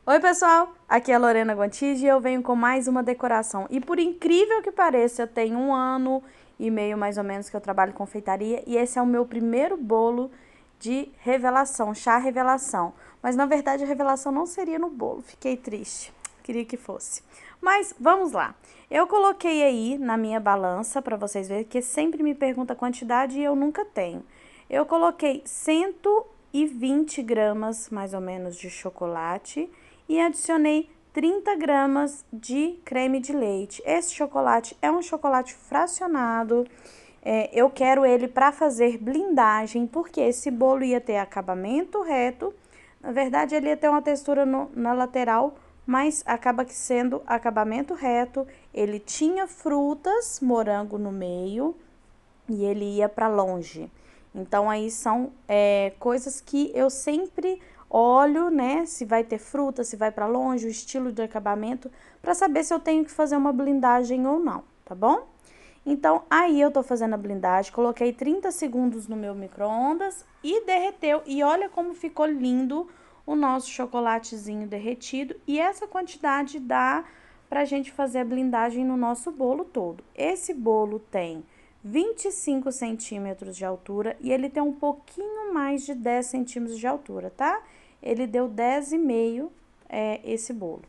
Oi, pessoal! Aqui é a Lorena Gontijo e eu venho com mais uma decoração. E por incrível que pareça, eu tenho 1 ano e meio mais ou menos que eu trabalho em confeitaria e esse é o meu primeiro bolo de revelação, chá revelação. Mas na verdade a revelação não seria no bolo, fiquei triste, queria que fosse. Mas vamos lá. Eu coloquei aí na minha balança para vocês verem que sempre me pergunta a quantidade e eu nunca tenho. Eu coloquei 120 gramas mais ou menos de chocolate e adicionei 30 gramas de creme de leite. Esse chocolate é um chocolate fracionado. Eu quero ele para fazer blindagem, porque esse bolo ia ter acabamento reto. Na verdade, ele ia ter uma textura na lateral, mas acaba que sendo acabamento reto. Ele tinha frutas, morango no meio, e ele ia para longe. Então, aí são coisas que eu sempre olho, né, se vai ter fruta, se vai para longe, o estilo de acabamento, para saber se eu tenho que fazer uma blindagem ou não, tá bom? Então, aí eu tô fazendo a blindagem, coloquei 30 segundos no meu micro-ondas e derreteu. E olha como ficou lindo o nosso chocolatezinho derretido. E essa quantidade dá pra gente fazer a blindagem no nosso bolo todo. Esse bolo tem 25 centímetros de altura e ele tem um pouquinho mais de 10 centímetros de altura, tá? Ele deu 10,5 esse bolo.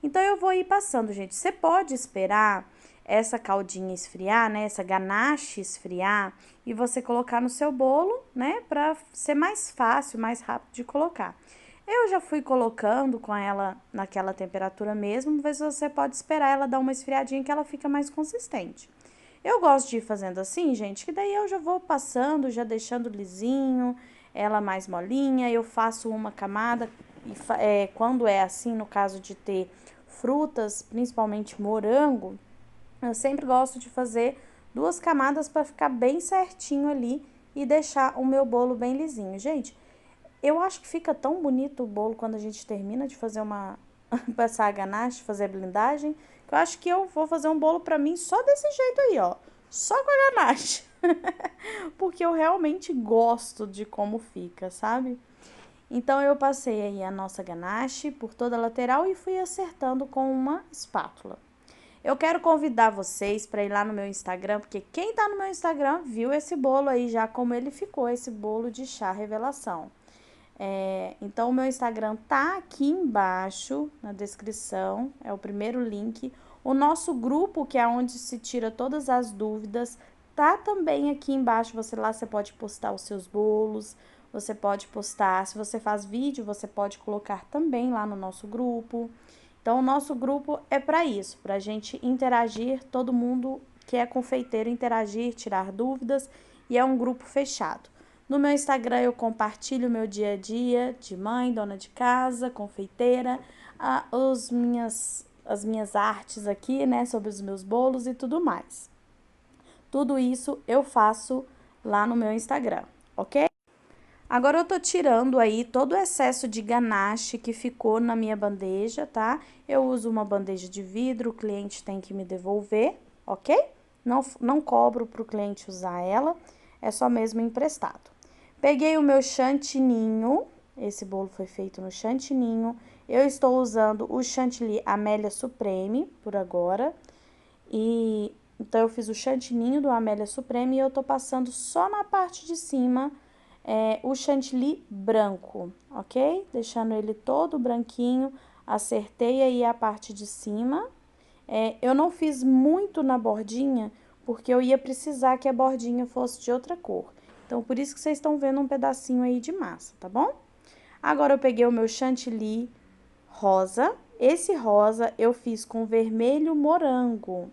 Então, eu vou ir passando, gente. Você pode esperar essa caldinha esfriar, né, essa ganache esfriar e você colocar no seu bolo, né, pra ser mais fácil, mais rápido de colocar. Eu já fui colocando com ela naquela temperatura mesmo, mas você pode esperar ela dar uma esfriadinha que ela fica mais consistente. Eu gosto de ir fazendo assim, gente, que daí eu já vou passando, já deixando lisinho, ela mais molinha, eu faço uma camada, e quando é assim, no caso de ter frutas, principalmente morango, eu sempre gosto de fazer 2 camadas para ficar bem certinho ali e deixar o meu bolo bem lisinho. Gente, eu acho que fica tão bonito o bolo quando a gente termina de fazer passar a ganache, fazer a blindagem, que eu acho que eu vou fazer um bolo para mim só desse jeito aí, ó. Só com a ganache. Porque eu realmente gosto de como fica, sabe? Então, eu passei aí a nossa ganache por toda a lateral e fui acertando com uma espátula. Eu quero convidar vocês para ir lá no meu Instagram, porque quem tá no meu Instagram viu esse bolo aí já como ele ficou, esse bolo de chá revelação. Então, o meu Instagram tá aqui embaixo na descrição, é o primeiro link. O nosso grupo, que é onde se tira todas as dúvidas, tá também aqui embaixo. Você pode postar os seus bolos, você pode postar, se você faz vídeo, você pode colocar também lá no nosso grupo. Então, o nosso grupo é para isso, para a gente interagir, todo mundo que é confeiteiro interagir, tirar dúvidas, e é um grupo fechado. No meu Instagram eu compartilho o meu dia a dia de mãe, dona de casa, confeiteira, as minhas artes aqui, né, sobre os meus bolos e tudo mais. Tudo isso eu faço lá no meu Instagram, ok? Agora eu tô tirando aí todo o excesso de ganache que ficou na minha bandeja, tá? Eu uso uma bandeja de vidro, o cliente tem que me devolver, ok? Não cobro pro cliente usar ela, é só mesmo emprestado. Peguei o meu chantininho, esse bolo foi feito no chantininho. Eu estou usando o chantilly Amélia Supreme por agora. E então eu fiz o chantininho do Amélia Supreme e eu tô passando só na parte de cima o chantilly branco, ok? Deixando ele todo branquinho, acertei aí a parte de cima. Eu não fiz muito na bordinha, porque eu ia precisar que a bordinha fosse de outra cor. Então, por isso que vocês estão vendo um pedacinho aí de massa, tá bom? Agora, eu peguei o meu chantilly rosa. Esse rosa eu fiz com vermelho morango.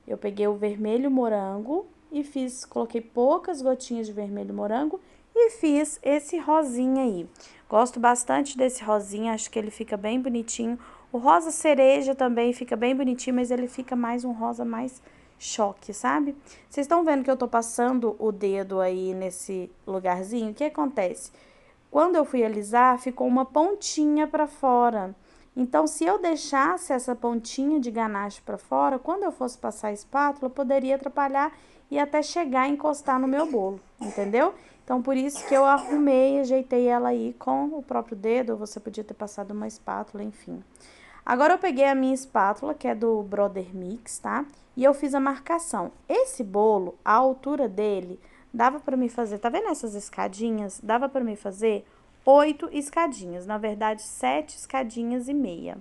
Eu peguei o vermelho morango e coloquei poucas gotinhas de vermelho morango e fiz esse rosinha aí. Gosto bastante desse rosinha, acho que ele fica bem bonitinho. O rosa cereja também fica bem bonitinho, mas ele fica mais um rosa mais choque, sabe? Vocês estão vendo que eu tô passando o dedo aí nesse lugarzinho? O que acontece? Quando eu fui alisar, ficou uma pontinha pra fora. Então, se eu deixasse essa pontinha de ganache para fora, quando eu fosse passar a espátula, poderia atrapalhar e até chegar a encostar no meu bolo, entendeu? Então, por isso que eu arrumei, ajeitei ela aí com o próprio dedo, ou você podia ter passado uma espátula, enfim. Agora eu peguei a minha espátula, que é do Brother Mix, tá? E eu fiz a marcação. Esse bolo, a altura dele, dava pra me fazer, tá vendo essas escadinhas? Dava pra me fazer 8 escadinhas, na verdade 7 escadinhas e meia.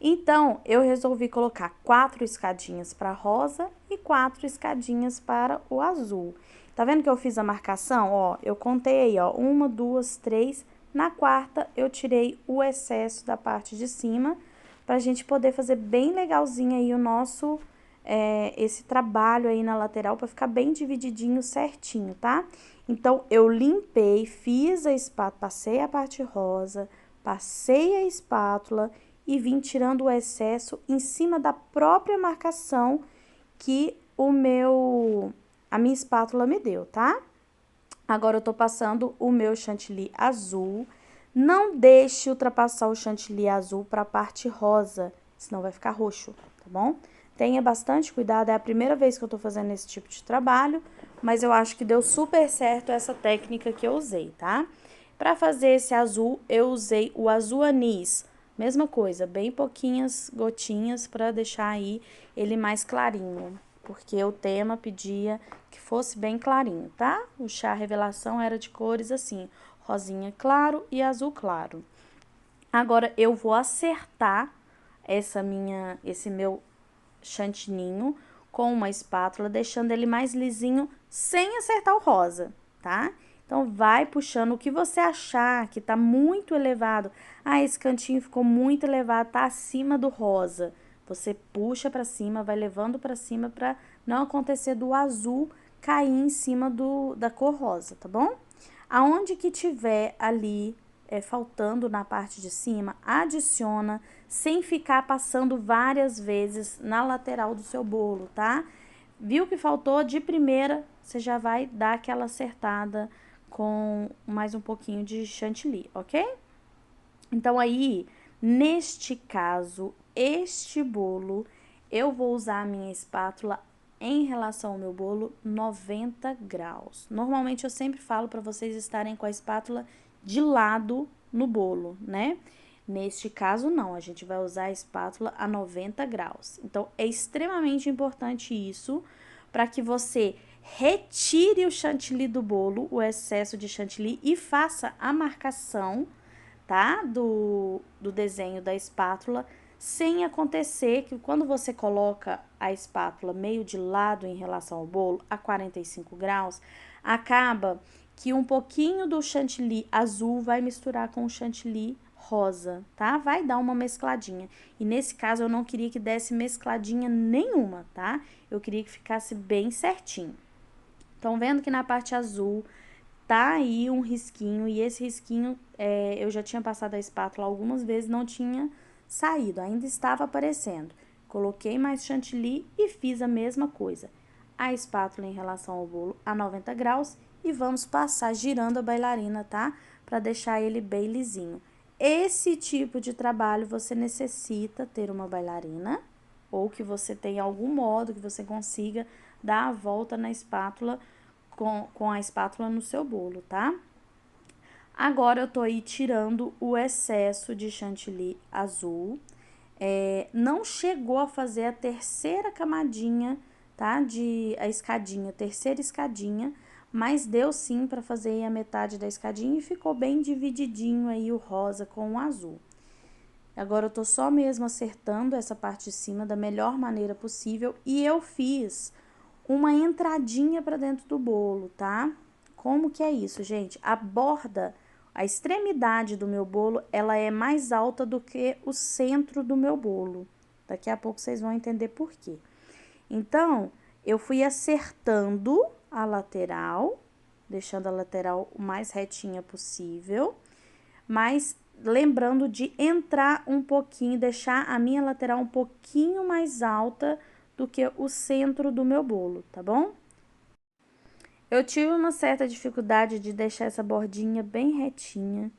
Então, eu resolvi colocar 4 escadinhas para rosa e 4 escadinhas para o azul. Tá vendo que eu fiz a marcação? Ó, eu contei aí, ó, 1, 2, 3. Na quarta, eu tirei o excesso da parte de cima, pra gente poder fazer bem legalzinho aí o nosso, esse trabalho aí na lateral, pra ficar bem divididinho certinho, tá? Então, eu limpei, fiz a espátula, passei a parte rosa, passei a espátula e vim tirando o excesso em cima da própria marcação que a minha espátula me deu, tá? Agora eu tô passando o meu chantilly azul. Não deixe ultrapassar o chantilly azul para a parte rosa, senão vai ficar roxo, tá bom? Tenha bastante cuidado, é a primeira vez que eu tô fazendo esse tipo de trabalho, mas eu acho que deu super certo essa técnica que eu usei, tá? Para fazer esse azul, eu usei o azul anis. Mesma coisa, bem pouquinhas gotinhas para deixar aí ele mais clarinho, porque o tema pedia que fosse bem clarinho, tá? O chá revelação era de cores assim, rosinha claro e azul claro. Agora eu vou acertar esse meu chantininho com uma espátula, deixando ele mais lisinho, sem acertar o rosa, tá? Então, vai puxando o que você achar que tá muito elevado. Ah, esse cantinho ficou muito elevado, tá acima do rosa. Você puxa pra cima, vai levando pra cima pra não acontecer do azul cair em cima da cor rosa, tá bom? Aonde que tiver ali faltando na parte de cima, adiciona sem ficar passando várias vezes na lateral do seu bolo, tá? Viu que faltou de primeira, você já vai dar aquela acertada com mais um pouquinho de chantilly, ok? Então, aí, neste caso, este bolo, eu vou usar a minha espátula em relação ao meu bolo 90 graus. Normalmente, eu sempre falo para vocês estarem com a espátula de lado no bolo, né? Neste caso, não, a gente vai usar a espátula a 90 graus. Então, é extremamente importante isso para que você retire o chantilly do bolo, o excesso de chantilly, e faça a marcação, tá? Do desenho da espátula, sem acontecer que quando você coloca a espátula meio de lado em relação ao bolo, a 45 graus, acaba que um pouquinho do chantilly azul vai misturar com o chantilly rosa, tá? Vai dar uma mescladinha. E nesse caso eu não queria que desse mescladinha nenhuma, tá? Eu queria que ficasse bem certinho. Então, vendo que na parte azul tá aí um risquinho, e esse risquinho eu já tinha passado a espátula algumas vezes, não tinha saído, ainda estava aparecendo. Coloquei mais chantilly e fiz a mesma coisa. A espátula em relação ao bolo a 90 graus e vamos passar girando a bailarina, tá? Para deixar ele bem lisinho. Esse tipo de trabalho você necessita ter uma bailarina ou que você tenha algum modo que você consiga dar a volta na espátula com a espátula no seu bolo, tá? Agora eu tô aí tirando o excesso de chantilly azul. Não chegou a fazer a terceira camadinha, tá? A escadinha, terceira escadinha, mas deu sim para fazer aí a metade da escadinha e ficou bem divididinho aí o rosa com o azul. Agora eu tô só mesmo acertando essa parte de cima da melhor maneira possível e eu fiz uma entradinha para dentro do bolo, tá? Como que é isso, gente? A borda, a extremidade do meu bolo, ela é mais alta do que o centro do meu bolo. Daqui a pouco vocês vão entender por quê. Então, eu fui acertando a lateral, deixando a lateral o mais retinha possível, mas lembrando de entrar um pouquinho, deixar a minha lateral um pouquinho mais alta do que o centro do meu bolo, tá bom? Eu tive uma certa dificuldade de deixar essa bordinha bem retinha,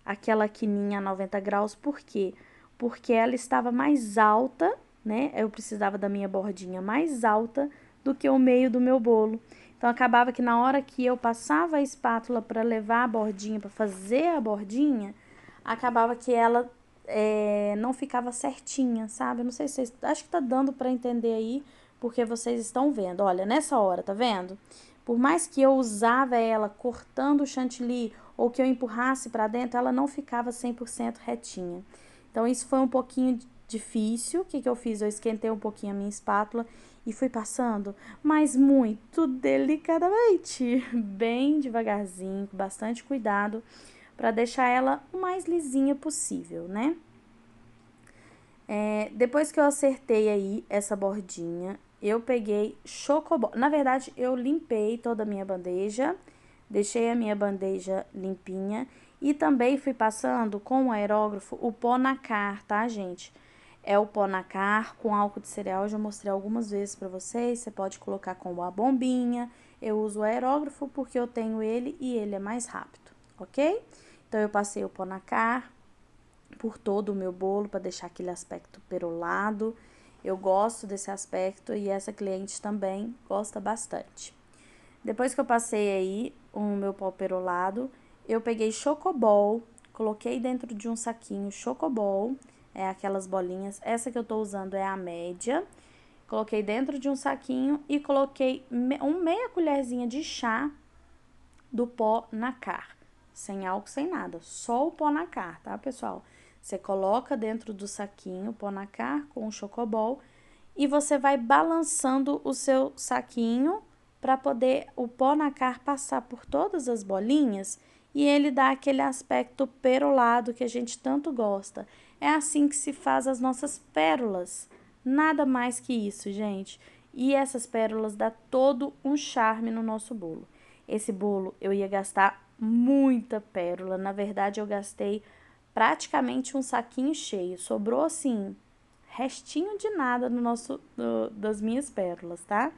aquela quininha a 90 graus, por quê? Porque ela estava mais alta, né? Eu precisava da minha bordinha mais alta do que o meio do meu bolo. Então, acabava que na hora que eu passava a espátula para levar a bordinha, para fazer a bordinha, acabava que ela não ficava certinha, sabe? Eu não sei se vocês... Acho que tá dando para entender aí, porque vocês estão vendo. Olha, nessa hora, tá vendo? Por mais que eu usava ela cortando o chantilly ou que eu empurrasse para dentro, ela não ficava 100% retinha. Então, isso foi um pouquinho difícil. O que que eu fiz? Eu esquentei um pouquinho a minha espátula e fui passando, mas muito delicadamente, bem devagarzinho, com bastante cuidado, para deixar ela o mais lisinha possível, né? Depois que eu acertei aí essa bordinha, eu peguei chocobol. Na verdade, eu limpei toda a minha bandeja, deixei a minha bandeja limpinha e também fui passando com o aerógrafo o pó nacar, tá, gente? É o pó nacar com álcool de cereal, eu já mostrei algumas vezes pra vocês. Você pode colocar com a bombinha. Eu uso o aerógrafo porque eu tenho ele e ele é mais rápido, ok? Então, eu passei o pó nacar por todo o meu bolo para deixar aquele aspecto perolado. Eu gosto desse aspecto e essa cliente também gosta bastante. Depois que eu passei aí o meu pó perolado, eu peguei chocobol, coloquei dentro de um saquinho chocobol, aquelas bolinhas. Essa que eu tô usando é a média. Coloquei dentro de um saquinho e coloquei meia colherzinha de chá do pó nacar. Sem álcool, sem nada, só o pó nacar, tá, pessoal? Você coloca dentro do saquinho o pó nacar com o chocobol e você vai balançando o seu saquinho para poder o pó nacar passar por todas as bolinhas e ele dá aquele aspecto perolado que a gente tanto gosta. É assim que se faz as nossas pérolas. Nada mais que isso, gente. E essas pérolas dá todo um charme no nosso bolo. Esse bolo eu ia gastar muita pérola. Na verdade, eu gastei praticamente um saquinho cheio. Sobrou, assim, restinho de nada das minhas pérolas, tá?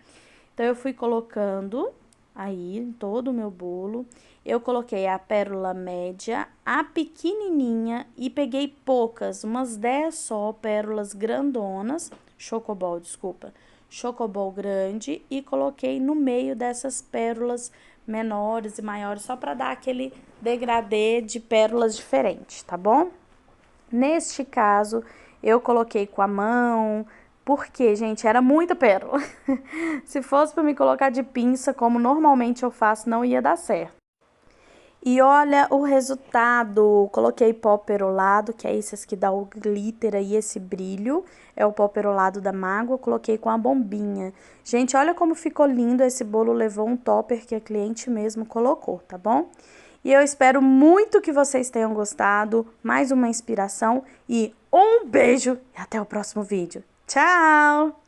Então, eu fui colocando aí em todo o meu bolo. Eu coloquei a pérola média, a pequenininha e peguei poucas, umas 10 só, pérolas grandonas, chocobol, desculpa, chocobol grande e coloquei no meio dessas pérolas menores e maiores, só para dar aquele degradê de pérolas diferentes, tá bom? Neste caso, eu coloquei com a mão, porque, gente, era muita pérola. Se fosse para me colocar de pinça, como normalmente eu faço, não ia dar certo. E olha o resultado, coloquei pó perolado, que é esses que dá o glitter aí, esse brilho, é o pó perolado da mágoa, coloquei com a bombinha. Gente, olha como ficou lindo, esse bolo levou um topper que a cliente mesmo colocou, tá bom? E eu espero muito que vocês tenham gostado, mais uma inspiração e um beijo e até o próximo vídeo. Tchau!